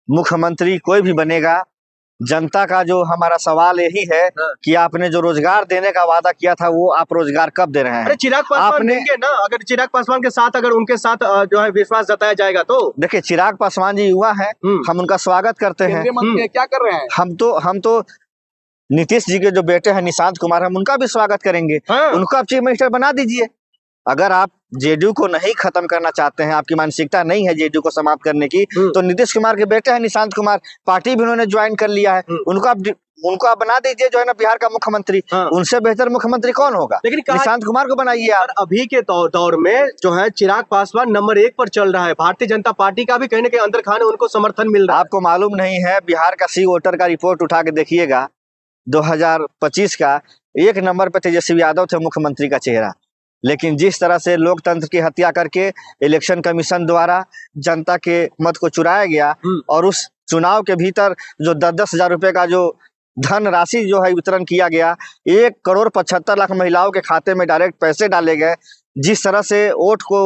मुख्यमंत्री कोई भी बनेगा, जनता का जो हमारा सवाल यही है कि आपने जो रोजगार देने का वादा किया था वो आप रोजगार कब दे रहे हैं? अरे चिराग पासवान देंगे ना, अगर चिराग पासवान के साथ अगर उनके साथ जो है विश्वास जताया जाएगा तो। देखिए, चिराग पासवान जी युवा हैं, हम उनका स्वागत करते हैं। क्या कर रहे हैं? हम तो नीतीश जी के जो बेटे हैं निशांत कुमार, हम उनका भी स्वागत करेंगे। उनको आप चीफ मिनिस्टर बना दीजिए। अगर आप जेडीयू को नहीं खत्म करना चाहते हैं, आपकी मानसिकता नहीं है जेडीयू को समाप्त करने की, तो नीतीश कुमार के बेटे हैं निशांत कुमार, पार्टी भी उन्होंने ज्वाइन कर लिया है, उनको आप बना दीजिए जो है ना बिहार का मुख्यमंत्री। उनसे बेहतर मुख्यमंत्री कौन होगा? लेकिन निशांत कुमार को बनाइए आप। अभी के दौर में जो है चिराग पासवान नंबर 1 पर चल रहा है, भारतीय जनता पार्टी का भी कहीं ना कहीं अंदर खाने उनको समर्थन मिल रहा है। आपको मालूम नहीं है, बिहार का सी वोटर का रिपोर्ट उठा के देखिएगा 2025 का, 1 नंबर पे तेजस्वी यादव थे मुख्यमंत्री का चेहरा। लेकिन जिस तरह से लोकतंत्र की हत्या करके इलेक्शन कमीशन द्वारा जनता के मत को चुराया गया और उस चुनाव के भीतर जो 10-10 हजार रुपए का जो धन राशि जो है वितरण किया गया, 1,75,00,000 महिलाओं के खाते में डायरेक्ट पैसे डाले गए, जिस तरह से वोट को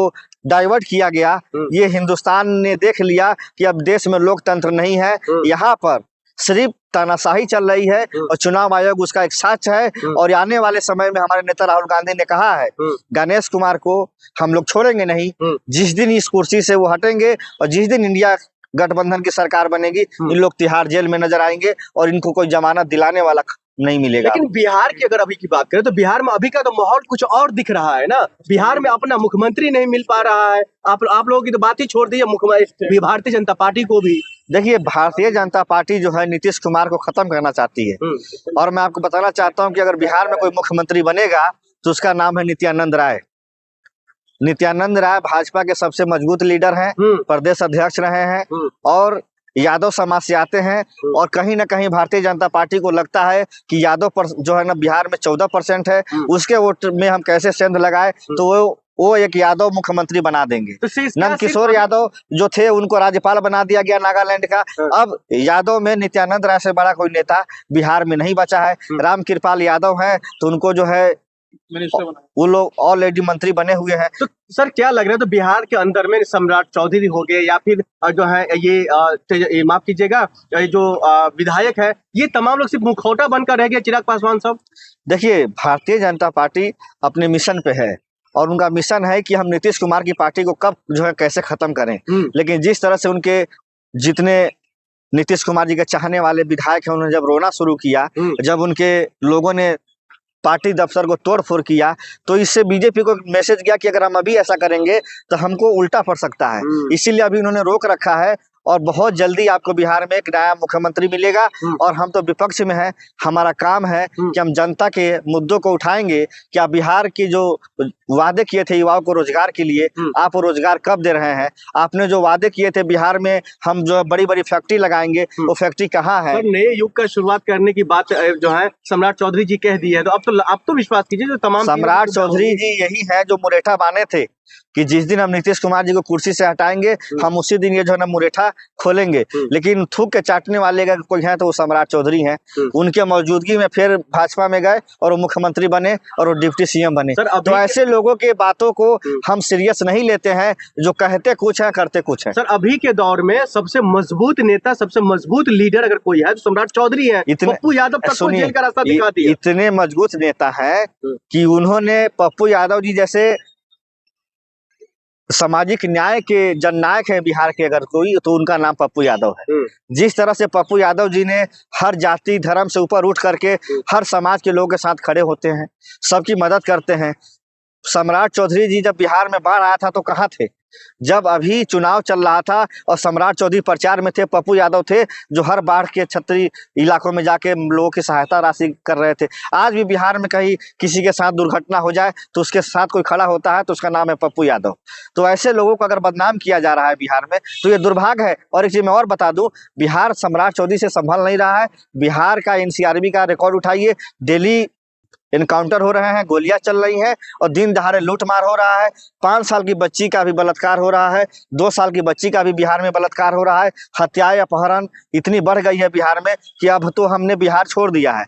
डाइवर्ट किया गया, ये हिंदुस्तान ने देख लिया कि अब देश में लोकतंत्र नहीं है। यहाँ पर सिर्फ तानाशाही चल रही है और चुनाव आयोग उसका एक साक्ष्य है। और आने वाले समय में हमारे नेता राहुल गांधी ने कहा है, गणेश कुमार को हम लोग छोड़ेंगे नहीं। जिस दिन इस कुर्सी से वो हटेंगे और जिस दिन इंडिया गठबंधन की सरकार बनेगी, इन लोग तिहाड़ जेल में नजर आएंगे और इनको कोई जमानत दिलाने वाला नहीं मिलेगा। लेकिन बिहार की अगर अभी की बात करें तो बिहार में अभी का तो माहौल कुछ और दिख रहा है ना। बिहार में अपना मुख्यमंत्री नहीं मिल पा रहा है। आप लोगों की तो बात ही छोड़ दी है भारतीय जनता पार्टी को भी। देखिए, भारतीय जनता पार्टी जो है नीतीश कुमार को खत्म करना चाहती है। और मैं आपको बताना चाहता हूं कि अगर बिहार में कोई मुख्यमंत्री बनेगा तो उसका नाम है नित्यानंद राय। नित्यानंद राय भाजपा के सबसे मजबूत लीडर हैं, प्रदेश अध्यक्ष रहे हैं और यादव समाज से आते हैं। और कहीं ना कहीं भारतीय जनता पार्टी को लगता है कि यादव पर जो है ना बिहार में 14% है, उसके वोट में हम कैसे सेंध लगाए तो वो एक यादव मुख्यमंत्री बना देंगे। नंद किशोर यादव जो थे उनको राज्यपाल बना दिया गया नागालैंड का। अब यादव में नित्यानंद राय से बड़ा कोई नेता बिहार में नहीं बचा है। राम कृपाल यादव हैं तो उनको जो है वो लोग ऑलरेडी मंत्री बने हुए हैं। तो सर क्या लग रहा है, तो बिहार के अंदर में सम्राट चौधरी हो गए या फिर जो है ये माफ कीजिएगा जो विधायक है, ये तमाम लोग सिर्फ मुखौटा बनकर रह गए चिराग पासवान साहब? देखिए, भारतीय जनता पार्टी अपने मिशन पे है और उनका मिशन है कि हम नीतीश कुमार की पार्टी को कब जो है कैसे खत्म करें। लेकिन जिस तरह से उनके जितने नीतीश कुमार जी के चाहने वाले विधायक हैं, उन्होंने जब रोना शुरू किया, जब उनके लोगों ने पार्टी दफ्तर को तोड़ फोड़ किया, तो इससे बीजेपी को मैसेज गया कि अगर हम अभी ऐसा करेंगे तो हमको उल्टा पड़ सकता है। इसीलिए अभी उन्होंने रोक रखा है और बहुत जल्दी आपको बिहार में एक नया मुख्यमंत्री मिलेगा। और हम तो विपक्ष में हैं, हमारा काम है कि हम जनता के मुद्दों को उठाएंगे। क्या बिहार की जो वादे किए थे युवाओं को रोजगार के लिए, आप वो रोजगार कब दे रहे हैं? आपने जो वादे किए थे बिहार में हम जो बड़ी बड़ी फैक्ट्री लगाएंगे, वो फैक्ट्री कहाँ है? नए युग का शुरुआत करने की बात जो है सम्राट चौधरी जी कह दी है, तो अब तो विश्वास कीजिए जो तमाम सम्राट चौधरी जी यही है जो मुरेठा बांधे थे कि जिस दिन हम नीतीश कुमार जी को कुर्सी से हटाएंगे, हम उसी दिन ये जो है ना मुरेठा खोलेंगे। लेकिन थूक के चाटने वाले अगर कोई है तो वो सम्राट चौधरी हैं। उनके मौजूदगी में फिर भाजपा में गए और वो मुख्यमंत्री बने और वो डिप्टी सीएम बने। तो ऐसे लोगों के बातों को हम सीरियस नहीं लेते हैं, जो कहते कुछ है करते कुछ है। सर अभी के दौर में सबसे मजबूत नेता, सबसे मजबूत लीडर अगर कोई है तो सम्राट चौधरी है। पप्पू यादव तक को जेल का रास्ता दिखा दिया। इतने मजबूत नेता है कि उन्होंने पप्पू यादव जी जैसे सामाजिक न्याय के जननायक है बिहार के अगर कोई, तो उनका नाम पप्पू यादव है। जिस तरह से पप्पू यादव जी ने हर जाति धर्म से ऊपर उठ करके हर समाज के लोगों के साथ खड़े होते हैं, सबकी मदद करते हैं। सम्राट चौधरी जी जब बिहार में बाढ़ आया था तो कहाँ थे? जब अभी चुनाव चल रहा था और सम्राट चौधरी प्रचार में थे, पप्पू यादव थे जो हर बाढ़ के क्षति इलाकों में जाके लोगों की सहायता राशि कर रहे थे। आज भी बिहार में कहीं किसी के साथ दुर्घटना हो जाए तो उसके साथ कोई खड़ा होता है तो उसका नाम है पप्पू यादव। तो ऐसे लोगों को अगर बदनाम किया जा रहा है बिहार में तो ये दुर्भाग्य है। और एक चीज मैं और बता दूं, बिहार सम्राट चौधरी से संभल नहीं रहा है। बिहार का एनसीआरबी का रिकॉर्ड उठाइए, डेली इनकाउंटर हो रहे हैं, गोलियां चल रही हैं और दिन दहाड़े लूटमार हो रहा है। 5 साल की बच्ची का भी बलात्कार हो रहा है, 2 साल की बच्ची का भी बिहार में बलात्कार हो रहा है। हत्याएं अपहरण इतनी बढ़ गई है बिहार में कि अब तो हमने बिहार छोड़ दिया है।